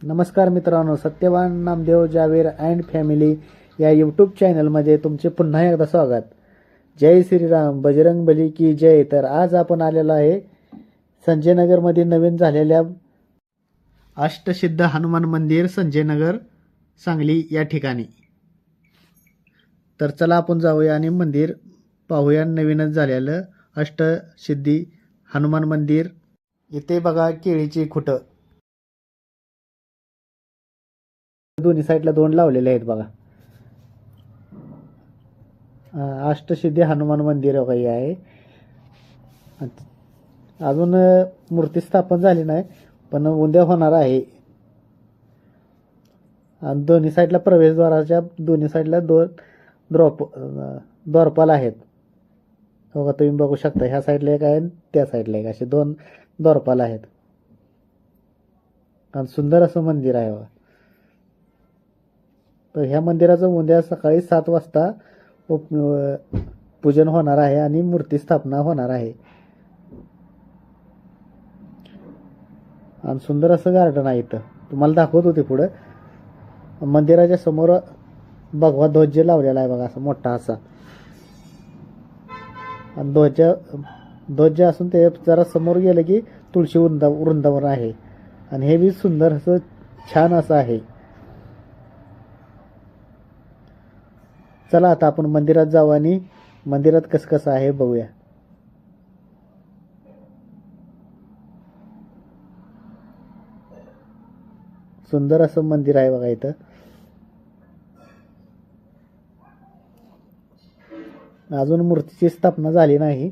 नमस्कार मित्रांनो, Satyavan Namdev जावेर and family या यूट्यूब चॅनलमध्ये तुमचे पुन्हा एकदा स्वागत. जय श्रीराम, बजरंग बली की जय. तर आज आपण आलेलो आहे संजयनगरमध्ये नवीन झालेल्या अष्टसिद्ध हनुमान मंदिर संजयनगर सांगली या ठिकाणी. तर चला आपण जाऊया आणि मंदिर पाहूया. नवीनच झालेलं अष्टसिद्धी हनुमान मंदिर. इथे बघा केळीची खुटं दोन्ही साईडला दोन लावलेले आहेत बघा. अष्टसिद्धी हनुमान मंदिर वगैरे आहे. अजून मूर्ती स्थापन झाली नाही, पण उद्या होणार आहे. आणि दोन्ही साईडला प्रवेशद्वाराच्या दोन्ही साईडला दोन द्वारपाल आहेत. बघा तुम्ही बघू शकता, ह्या साईडला एक आहे त्या साईडला एक, असे दोन द्वारपाल आहेत. आणि सुंदर असं मंदिर आहे बघा. तर ह्या मंदिराचं उद्या सकाळी 7 वाजता पूजन होणार आहे आणि मूर्ती स्थापना होणार आहे. आणि सुंदर असं गार्डन आहे. इथं तुम्हाला दाखवत होते पुढं. मंदिराच्या समोर भगवा ध्वज लावलेला आहे बघा, असा मोठा असा. आणि ध्वज असून ते जरा समोर गेलं की तुळशी वृंदावन आहे. आणि हे बी सुंदर असं छान असं आहे. चला आता आपण मंदिरात जाऊ आणि मंदिरात कसं कसं आहे बघूया. सुंदर असं मंदिर आहे बघा. इथं अजून मूर्तीची स्थापना झाली नाही.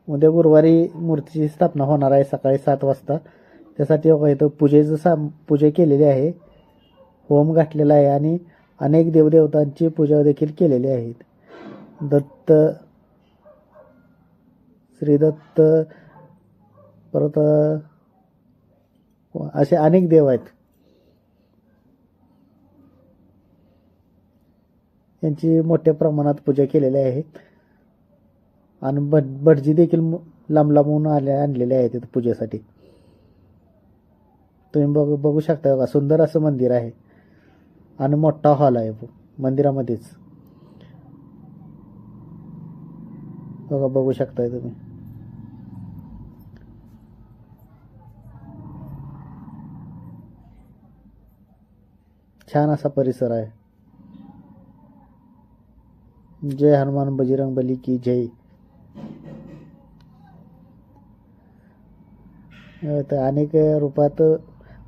उद्या गुरुवारी मूर्तीची स्थापना होणार आहे सकाळी 7 वाजता. त्यासाठी बघा इथं पूजा केलेली आहे, होम घातलेला आहे आणि अनेक देवदेवतांची पूजा देखील केलेली आहेत. दत्त, श्रीदत्त, परत असे अनेक देव आहेत. यांची मोठ्या प्रमाणात पूजा केलेली आहे. आणि भटजी देखील लांब लांबून आणलेले आहेत इथं पूजेसाठी. तुम्ही बघू शकता बघा, सुंदर असं मंदिर आहे आणि मोठा हॉल आहे मंदिरामध्येच. बघा बघू शकताय तुम्ही. छान असा परिसर आहे. जय हनुमान बजरंग बली की जय. तर अनेक रूपात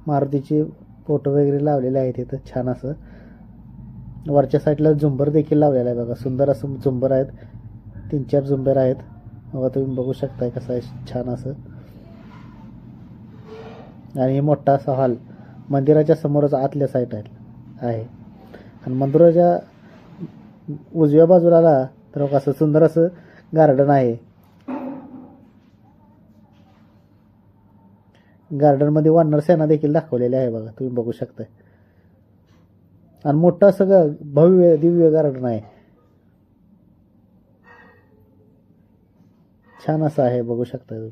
मारुतीचे फोटो वगैरे लावलेले आहेत इथं. छान असं वरच्या साईडला झुंबर देखील लावलेला आहे बघा. सुंदर असं झुंबर आहेत, 3-4 झुंबर आहेत बघा. तुम्ही बघू शकताय कसं आहे छान असं. आणि हे मोठा असा हॉल मंदिराच्या समोरच आतल्या साईड आहे. आणि मंदिराच्या उजव्या बाजूला तर असं सुंदर असं गार्डन आहे. गार्डन मध्ये वानर सेना देखील दाखवलेली आहे बघा. तुम्ही बघू शकताय. आणि मोठं असं भव्य दिव्य गार्डन आहे. छान असं आहे, बघू शकता तुम्ही.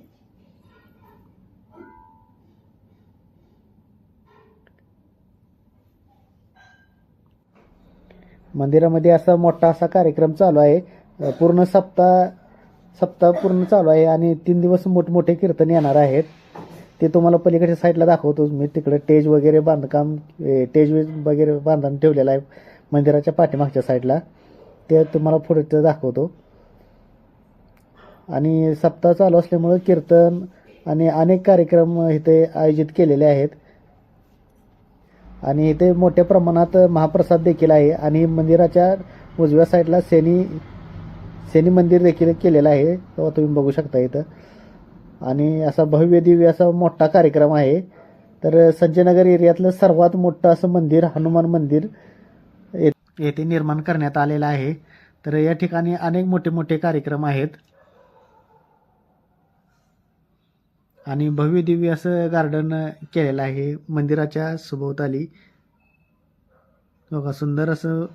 मंदिरामध्ये असा मोठा असा कार्यक्रम चालू आहे. पूर्ण सप्ताह पूर्ण चालू आहे आणि 3 दिवस मोठमोठे कीर्तन येणार आहेत. ते तुम्हाला पलीकडच्या साईडला दाखवतो मी. तिकडे टेज वगैरे बांधून ठेवलेलं आहे मंदिराच्या पाठीमागच्या साईडला. ते तुम्हाला पुढे दाखवतो. आणि सप्ताह चालू असल्यामुळे कीर्तन आणि अनेक कार्यक्रम इथे आयोजित केलेले आहेत. आणि इथे मोठ्या प्रमाणात महाप्रसाद देखील आहे. आणि मंदिराच्या उजव्या साईडला शनी मंदिर देखील केलेलं आहे, तेव्हा तुम्ही बघू शकता इथं. आणि असा भव्य दिव्य असा मोठा कार्यक्रम आहे. तर संजयनगर एरियातलं सर्वात मोठं असं मंदिर, हनुमान मंदिर येथे निर्माण करण्यात आलेलं आहे. तर या ठिकाणी अनेक मोठे मोठे कार्यक्रम आहेत. आणि भव्य दिव्य असं गार्डन केलेलं आहे मंदिराच्या सभोवताली बघा. सुंदर असं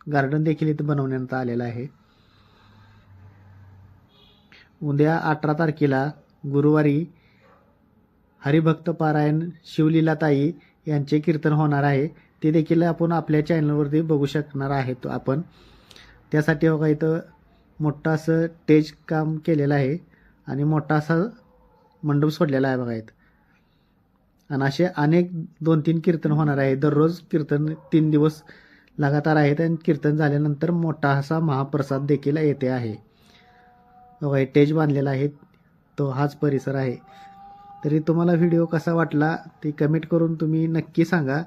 गार्डन देखील इथं बनवण्यात आलेलं आहे. उद्या 18 तारखेला गुरुवारी हरिभक्त पारायण शिवलीलाताई यांचे कीर्तन होणार आहे. ते देखील आपण आपल्या चॅनलवरती बघू शकणार आहेत आपण. त्यासाठी बघा इथं मोठं असं स्टेज काम केलेलं आहे आणि मोठा असा मंडप सोडलेला आहे बघा इथं. आणि असे अनेक 2-3 कीर्तन होणार आहे. दररोज कीर्तन 3 दिवस लगातार आहेत आणि कीर्तन झाल्यानंतर मोठा असा महाप्रसाद देखील येते आहे. बघा स्टेज बांधलेला आहे, तो हाच परिसर आहे. तरी तुम्हाला व्हिडिओ कसा वाटला ते कमेंट करून तुम्ही नक्की सांगा.